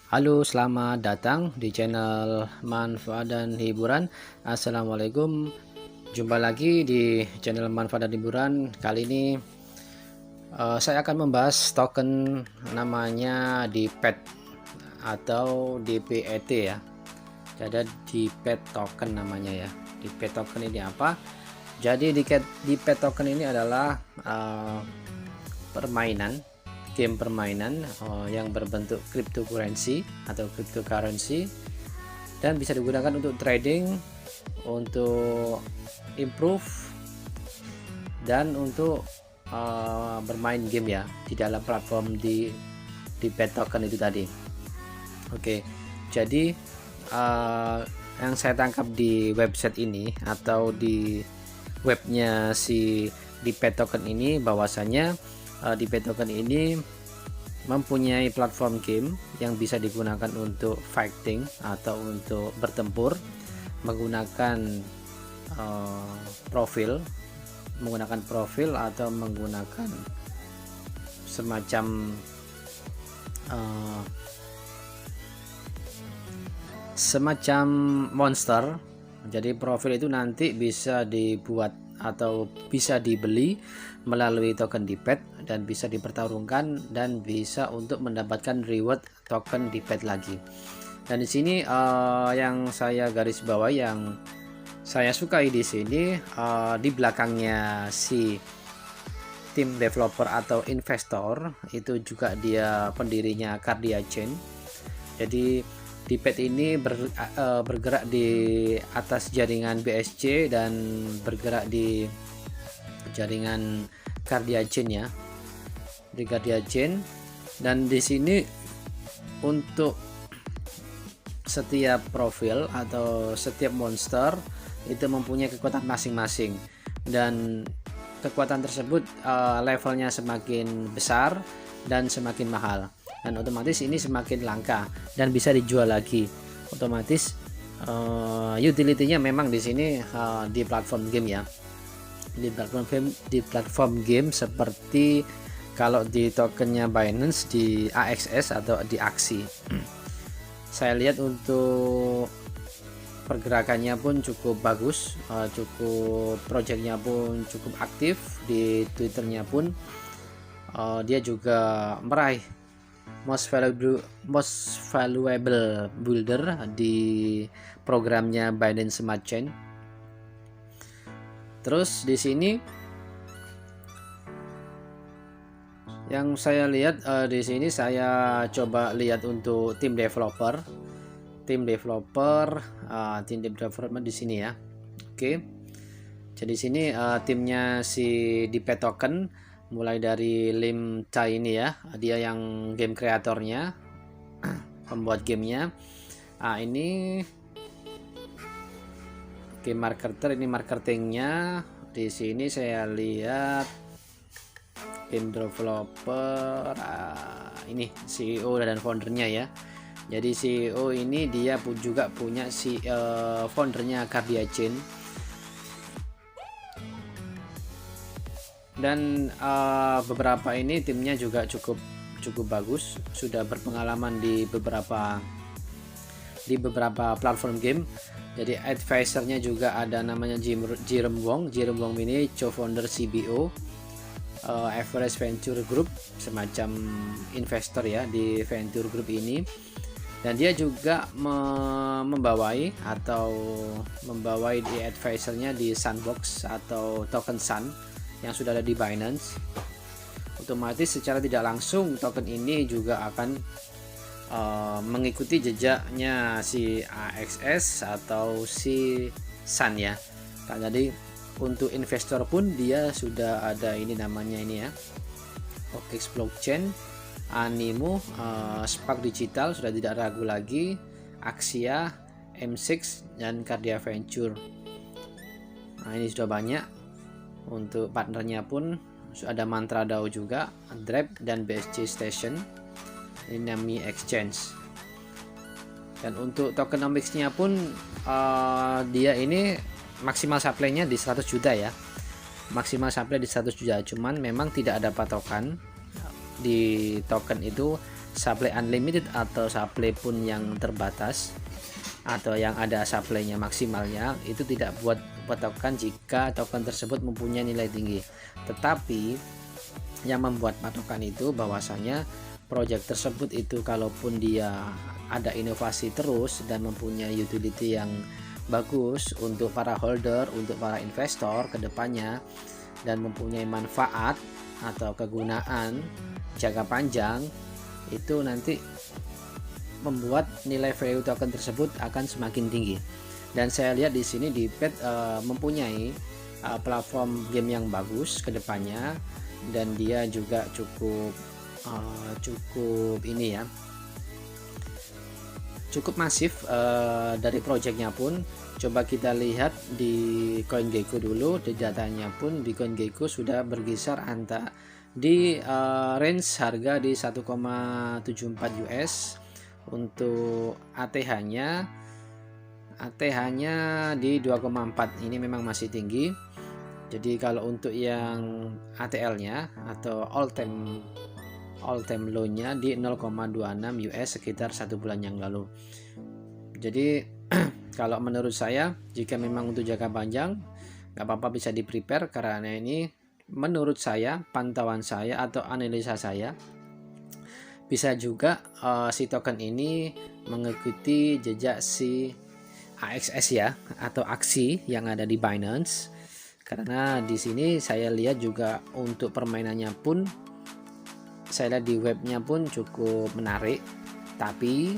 Halo, selamat datang di channel Manfaat dan Hiburan. Assalamualaikum. Jumpa lagi di channel Manfaat dan Hiburan. Kali ini saya akan membahas token namanya DPET atau DPET ya. Jadi DPET token namanya ya. DPET token ini apa? Jadi DPET token ini adalah game permainan yang berbentuk cryptocurrency atau cryptocurrency dan bisa digunakan untuk trading, untuk improve dan untuk bermain game ya di dalam platform di DPET token itu tadi. Oke, jadi yang saya tangkap di website ini atau di webnya si DPET token ini bahwasanya DPET token ini mempunyai platform game yang bisa digunakan untuk fighting atau untuk bertempur menggunakan profil atau menggunakan semacam monster. Jadi profil itu nanti bisa dibuat atau bisa dibeli melalui token DPET dan bisa dipertarungkan dan bisa untuk mendapatkan reward token DPET lagi. Dan di sini yang saya garis bawah, yang saya sukai di sini di belakangnya si tim developer atau investor itu juga dia pendirinya Cardia Chain. Jadi DPET ini bergerak di atas jaringan BSC dan bergerak di jaringan Cardia Chain ya, di Cardia Chain. Dan di sini untuk setiap profil atau setiap monster itu mempunyai kekuatan masing-masing, dan kekuatan tersebut levelnya semakin besar dan semakin mahal, dan otomatis ini semakin langka dan bisa dijual lagi. Otomatis utility-nya memang di sini di platform game ya, di platform game seperti kalau di tokennya Binance di AXS atau di Aksi. Saya lihat untuk pergerakannya pun cukup bagus, projectnya pun cukup aktif, di Twitternya pun dia juga meraih most valuable builder di programnya Binance Smart Chain. Terus di sini yang saya lihat di sini saya coba lihat untuk tim developer di sini ya. Oke. Jadi sini timnya si DPET token mulai dari Lim Chai ini ya, dia yang game kreatornya, pembuat gamenya. Ini game marketer, ini marketingnya. Di sini saya lihat game developer, ini CEO dan foundernya ya. Jadi CEO ini dia pun juga punya foundernya Cardia Chain. Dan beberapa ini timnya juga cukup bagus, sudah berpengalaman di beberapa platform game. Jadi advisornya juga ada namanya Jerome Wong ini co-founder CBO Everest Venture Group, semacam investor ya di Venture Group ini. Dan dia juga membawai di advisornya di Sandbox atau token Sun yang sudah ada di Binance. Otomatis secara tidak langsung token ini juga akan mengikuti jejaknya si AXS atau si Sun ya. Jadi untuk investor pun dia sudah ada ini namanya ini ya, OKX Blockchain, Animo, Spark Digital sudah tidak ragu lagi, Axia, M6 dan Cardia Venture. Nah ini sudah banyak. Untuk partnernya pun ada Mantra DAO juga, Drive dan BSC Station, ini Nami Exchange. Dan untuk tokenomics-nya pun dia ini maksimal supply-nya di 100 juta ya, maksimal supply di 100 juta. Cuman memang tidak ada patokan di token itu supply unlimited atau supply pun yang terbatas atau yang ada supply-nya maksimalnya, itu tidak buat patokan jika token tersebut mempunyai nilai tinggi. Tetapi yang membuat patokan itu bahwasanya project tersebut itu kalaupun dia ada inovasi terus dan mempunyai utility yang bagus untuk para holder, untuk para investor ke depannya, dan mempunyai manfaat atau kegunaan jangka panjang, itu nanti membuat nilai value token tersebut akan semakin tinggi. Dan saya lihat di sini DiPet mempunyai platform game yang bagus ke depannya, dan dia juga cukup ini ya, cukup masif dari projectnya pun. Coba kita lihat di CoinGecko dulu, di datanya pun di CoinGecko sudah berkisar antara di range harga di 1,74 US. Untuk ATH-nya di 2,4. Ini memang masih tinggi. Jadi kalau untuk yang ATL-nya atau all time low-nya di 0,26 US sekitar 1 bulan yang lalu. Jadi kalau menurut saya, jika memang untuk jangka panjang, nggak apa-apa, bisa di prepare, karena ini menurut saya, pantauan saya atau analisa saya, bisa juga si token ini mengikuti jejak si AXS ya, atau aksi yang ada di Binance. Karena di sini saya lihat juga untuk permainannya pun, saya lihat di webnya pun cukup menarik. Tapi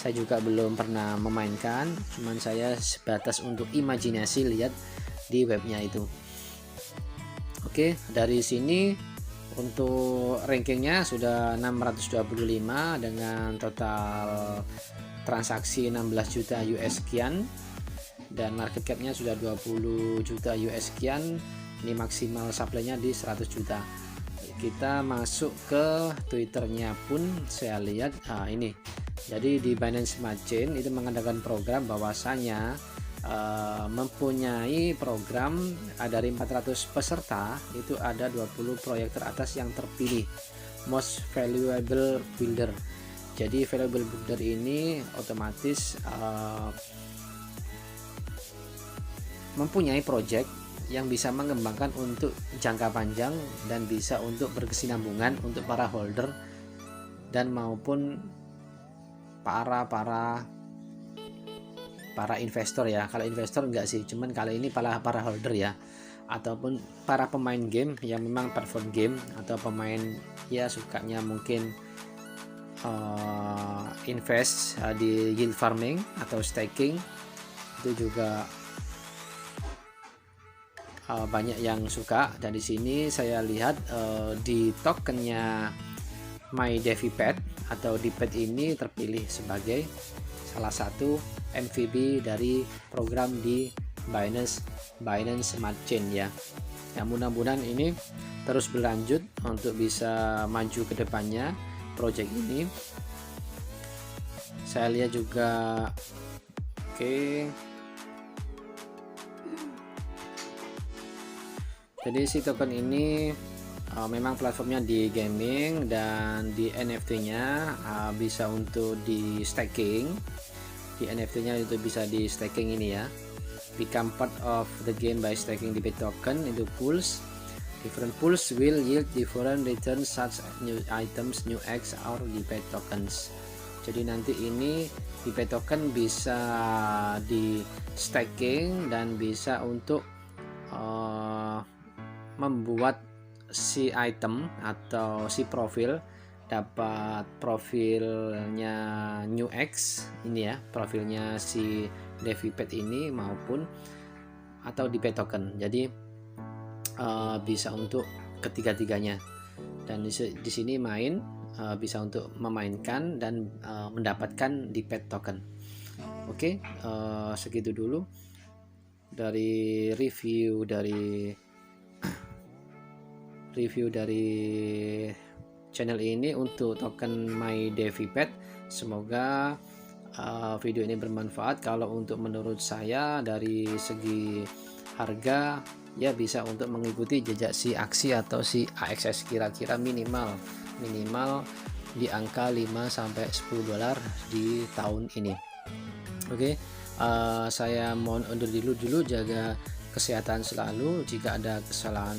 saya juga belum pernah memainkan, cuman saya sebatas untuk imajinasi lihat di webnya itu. Oke, dari sini untuk rankingnya sudah 625 dengan total transaksi 16 juta US sekian, dan market capnya sudah 20 juta US sekian. Ini maksimal supply-nya di 100 juta. Kita masuk ke Twitternya pun saya lihat ini. Jadi di Binance Smart Chain itu mengadakan program bahwasanya mempunyai program dari 400 peserta itu ada 20 proyek teratas yang terpilih most valuable builder. Jadi valuable builder ini otomatis mempunyai project yang bisa mengembangkan untuk jangka panjang dan bisa untuk berkesinambungan untuk para holder dan maupun para investor ya. Kalau investor enggak sih, cuman kali ini para holder ya, ataupun para pemain game yang memang perform game, atau pemain ya sukanya mungkin invest di yield farming atau staking, itu juga banyak yang suka. Dan di sini saya lihat di tokennya MyDeviPet atau DiPet ini terpilih sebagai salah satu MVP dari program di Binance Smart Chain ya. Yang mudah-mudahan ini terus berlanjut untuk bisa maju ke depannya project ini. Saya lihat juga jadi si token ini memang platformnya di gaming dan di NFT-nya bisa untuk di staking. Di NFT-nya itu bisa di staking ini ya. Become part of the game by staking DiPet token into pools. Different pools will yield different returns such as new items, new X, or DiPet tokens. Jadi nanti ini DiPet token bisa di staking dan bisa untuk membuat si item atau si profil, dapat profilnya New X ini ya, profilnya si DeviPet ini maupun atau DiPet token. Jadi bisa untuk ketiga-tiganya, dan di sini main bisa untuk memainkan dan mendapatkan DiPet token. Oke, segitu dulu dari review dari channel ini untuk token MyDeviPet. Semoga video ini bermanfaat. Kalau untuk menurut saya dari segi harga ya bisa untuk mengikuti jejak si aksi atau si AXS, kira-kira minimal di angka 5 sampai 10 dolar di tahun ini. Oke, saya mohon undur dulu, jaga kesehatan selalu. Jika ada kesalahan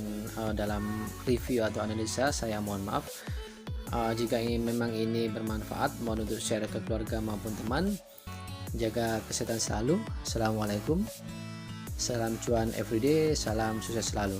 dalam review atau analisa, saya mohon maaf. Jika memang ini bermanfaat, mohon untuk share ke keluarga maupun teman. Jaga kesehatan selalu. Assalamualaikum. Salam cuan everyday, salam sukses selalu.